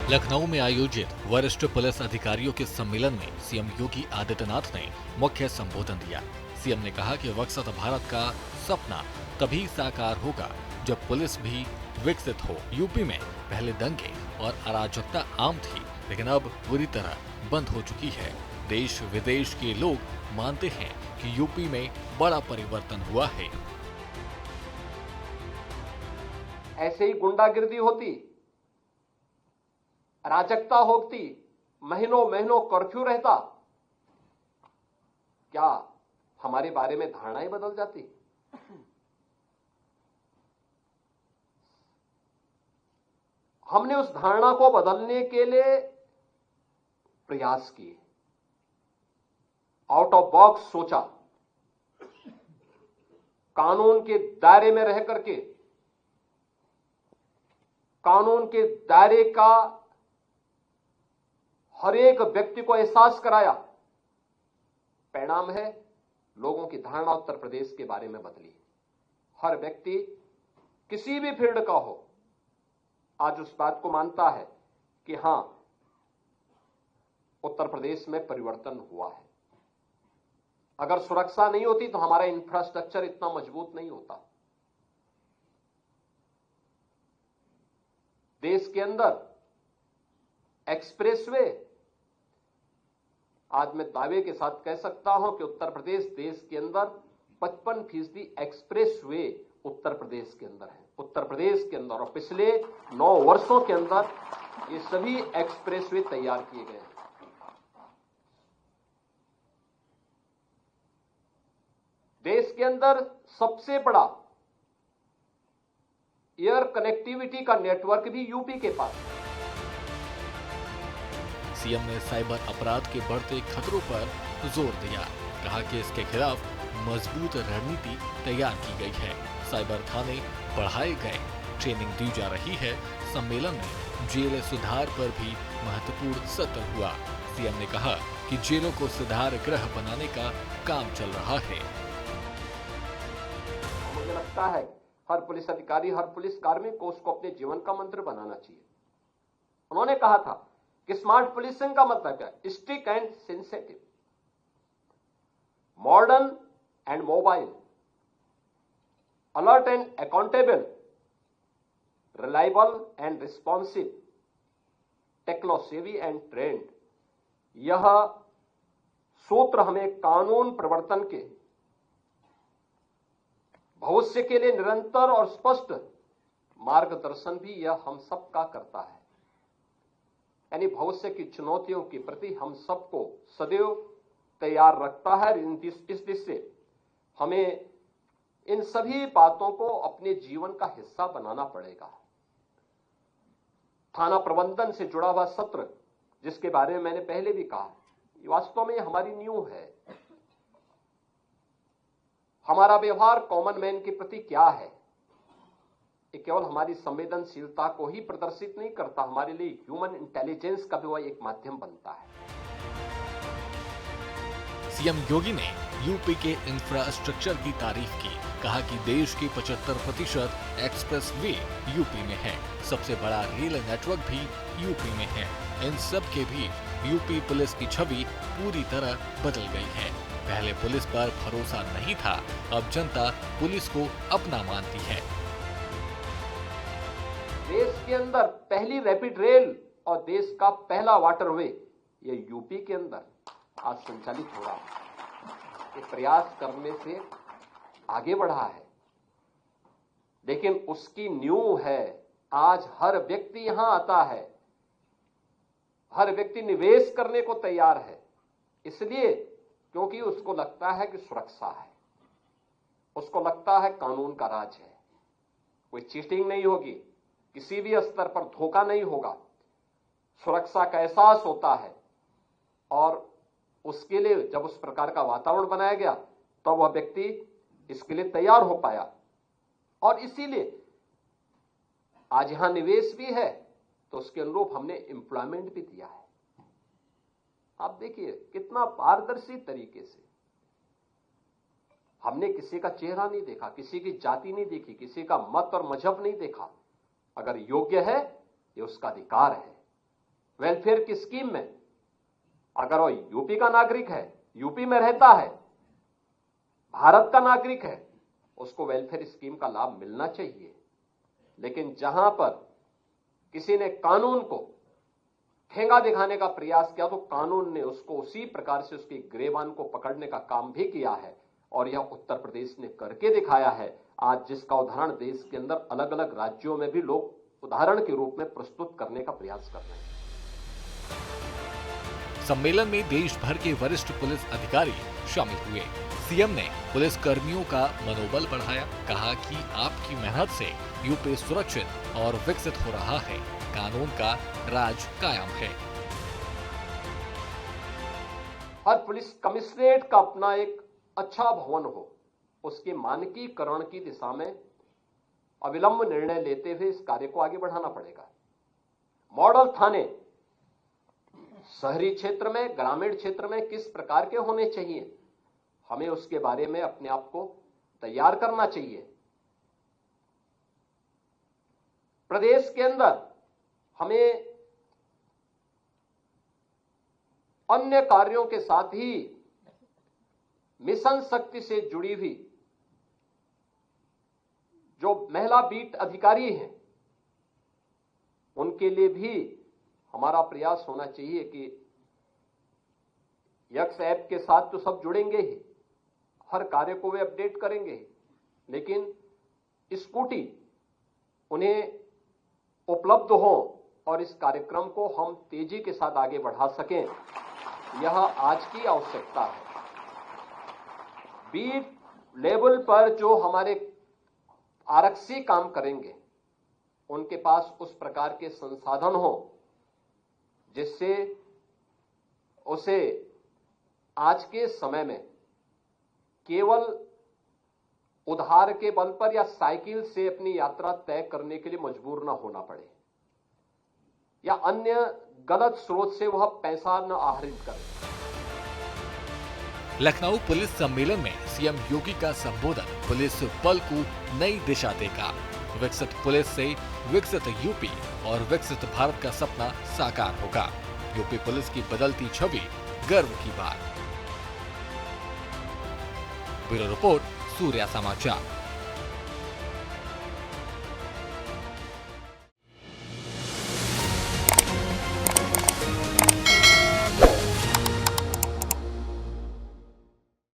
लखनऊ में आयोजित वरिष्ठ पुलिस अधिकारियों के सम्मेलन में सीएम योगी आदित्यनाथ ने मुख्य संबोधन दिया। सीएम ने कहा कि विकसित भारत का सपना तभी साकार होगा जब पुलिस भी विकसित हो। यूपी में पहले दंगे और अराजकता आम थी, लेकिन अब पूरी तरह बंद हो चुकी है। देश विदेश के लोग मानते हैं कि यूपी में बड़ा परिवर्तन हुआ है। ऐसे ही गुंडागिर्दी होती, अराजकता होती, महीनों महीनों कर्फ्यू रहता, क्या हमारे बारे में धारणाएं बदल जाती? हमने उस धारणा को बदलने के लिए प्रयास किए, आउट ऑफ बॉक्स सोचा, कानून के दायरे में रह करके कानून के दायरे का हर एक व्यक्ति को एहसास कराया। परिणाम है, लोगों की धारणा उत्तर प्रदेश के बारे में बदली। हर व्यक्ति किसी भी फील्ड का हो, आज उस बात को मानता है कि हां, उत्तर प्रदेश में परिवर्तन हुआ है। अगर सुरक्षा नहीं होती तो हमारा इंफ्रास्ट्रक्चर इतना मजबूत नहीं होता। देश के अंदर एक्सप्रेसवे, आज मैं दावे के साथ कह सकता हूं कि उत्तर प्रदेश देश के अंदर 55% एक्सप्रेसवे उत्तर प्रदेश के अंदर है। उत्तर प्रदेश के अंदर और पिछले 9 वर्षों के अंदर ये सभी एक्सप्रेसवे तैयार किए गए हैं। देश के अंदर सबसे बड़ा एयर कनेक्टिविटी का नेटवर्क भी यूपी के पास है। सीएम ने साइबर अपराध के बढ़ते खतरों पर जोर दिया। कहा कि इसके खिलाफ मजबूत रणनीति तैयार की गई है। साइबर थाने बढ़ाए गए, ट्रेनिंग दी जा रही है। सम्मेलन में जेल सुधार पर भी महत्वपूर्ण सत्र हुआ। सीएम ने कहा कि जेलों को सुधार गृह बनाने का काम चल रहा है। मुझे लगता है हर पुलिस अधिकारी, हर पुलिस कार्मिक को उसको अपने जीवन का मंत्र बनाना चाहिए। उन्होंने कहा था कि स्मार्ट पुलिसिंग का मतलब क्या है? Strict and sensitive, modern and mobile, alert and accountable, reliable and responsive, techno savvy and trained. यह सूत्र हमें कानून प्रवर्तन के भविष्य के लिए निरंतर और स्पष्ट मार्गदर्शन भी यह हम सबका करता है। यानी भविष्य की चुनौतियों के प्रति हम सबको सदैव तैयार रखता है। इस दृष्टि से हमें इन सभी बातों को अपने जीवन का हिस्सा बनाना पड़ेगा। थाना प्रबंधन से जुड़ा हुआ सत्र, जिसके बारे में मैंने पहले भी कहा, वास्तव में हमारी नींव है। हमारा व्यवहार कॉमन मैन के प्रति क्या है, ये केवल हमारी संवेदनशीलता को ही प्रदर्शित नहीं करता, हमारे लिए ह्यूमन इंटेलिजेंस का भी वह एक माध्यम बनता है। सीएम योगी ने यूपी के इंफ्रास्ट्रक्चर की तारीफ की। कहा कि देश के 75% एक्सप्रेस वे यूपी में है। सबसे बड़ा रेल नेटवर्क भी यूपी में है। इन सब के भी यूपी पुलिस की छवि पूरी तरह बदल गई है। पहले पुलिस पर भरोसा नहीं था, अब जनता पुलिस को अपना मानती है। देश के अंदर पहली रैपिड रेल और देश का पहला वाटरवे ये यूपी के अंदर आज संचालित हो रहा है। ये प्रयास करने से आगे बढ़ा है, लेकिन उसकी नींव है आज हर व्यक्ति यहां आता है, हर व्यक्ति निवेश करने को तैयार है। इसलिए क्योंकि उसको लगता है कि सुरक्षा है, उसको लगता है कानून का राज है, कोई चीटिंग नहीं होगी, किसी भी स्तर पर धोखा नहीं होगा, सुरक्षा का एहसास होता है। और उसके लिए जब उस प्रकार का वातावरण बनाया गया तब वह व्यक्ति इसके लिए तैयार हो पाया। और इसीलिए आज यहां निवेश भी है तो उसके अनुरूप हमने एम्प्लॉयमेंट भी दिया है। आप देखिए कितना पारदर्शी तरीके से हमने किसी का चेहरा नहीं देखा, किसी की जाति नहीं देखी, किसी का मत और मजहब नहीं देखा। अगर योग्य है ये उसका अधिकार है, वेलफेयर की स्कीम में अगर वो यूपी का नागरिक है, यूपी में रहता है, भारत का नागरिक है, उसको वेलफेयर स्कीम का लाभ मिलना चाहिए। लेकिन जहां पर किसी ने कानून को ठेंगा दिखाने का प्रयास किया तो कानून ने उसको उसी प्रकार से उसकी गिरेबान को पकड़ने का काम भी किया है और यह उत्तर प्रदेश ने करके दिखाया है। आज जिसका उदाहरण देश के अंदर अलग अलग राज्यों में भी लोग उदाहरण के रूप में प्रस्तुत करने का प्रयास कर रहे हैं। सम्मेलन में देश भर के वरिष्ठ पुलिस अधिकारी शामिल हुए। सीएम ने पुलिस कर्मियों का मनोबल बढ़ाया, कहा कि आपकी मेहनत से यूपी सुरक्षित और विकसित हो रहा है, कानून का राज कायम है। हर पुलिस कमिश्नरेट का अपना एक अच्छा भवन हो, उसके मानकीकरण की दिशा में अविलंब निर्णय लेते हुए इस कार्य को आगे बढ़ाना पड़ेगा। मॉडल थाने शहरी क्षेत्र में, ग्रामीण क्षेत्र में किस प्रकार के होने चाहिए, हमें उसके बारे में अपने आप को तैयार करना चाहिए। प्रदेश के अंदर हमें अन्य कार्यों के साथ ही मिशन शक्ति से जुड़ी हुई जो महिला बीट अधिकारी हैं, उनके लिए भी हमारा प्रयास होना चाहिए कि यक्स ऐप के साथ तो सब जुड़ेंगे ही, हर कार्य को वे अपडेट करेंगे ही, लेकिन स्कूटी उन्हें उपलब्ध हो और इस कार्यक्रम को हम तेजी के साथ आगे बढ़ा सकें, यह आज की आवश्यकता है। बीट लेवल पर जो हमारे आरक्षी काम करेंगे, उनके पास उस प्रकार के संसाधन हो जिससे उसे आज के समय में केवल उधार के बल पर या साइकिल से अपनी यात्रा तय करने के लिए मजबूर न होना पड़े या अन्य गलत स्रोत से वह पैसा न आहरित करे। लखनऊ पुलिस सम्मेलन में सीएम योगी का संबोधन पुलिस बल को नई दिशा देगा। विकसित पुलिस से विकसित यूपी और विकसित भारत का सपना साकार होगा। यूपी पुलिस की बदलती छवि गर्व की बात। ब्यूरो रिपोर्ट, सूर्या समाचार।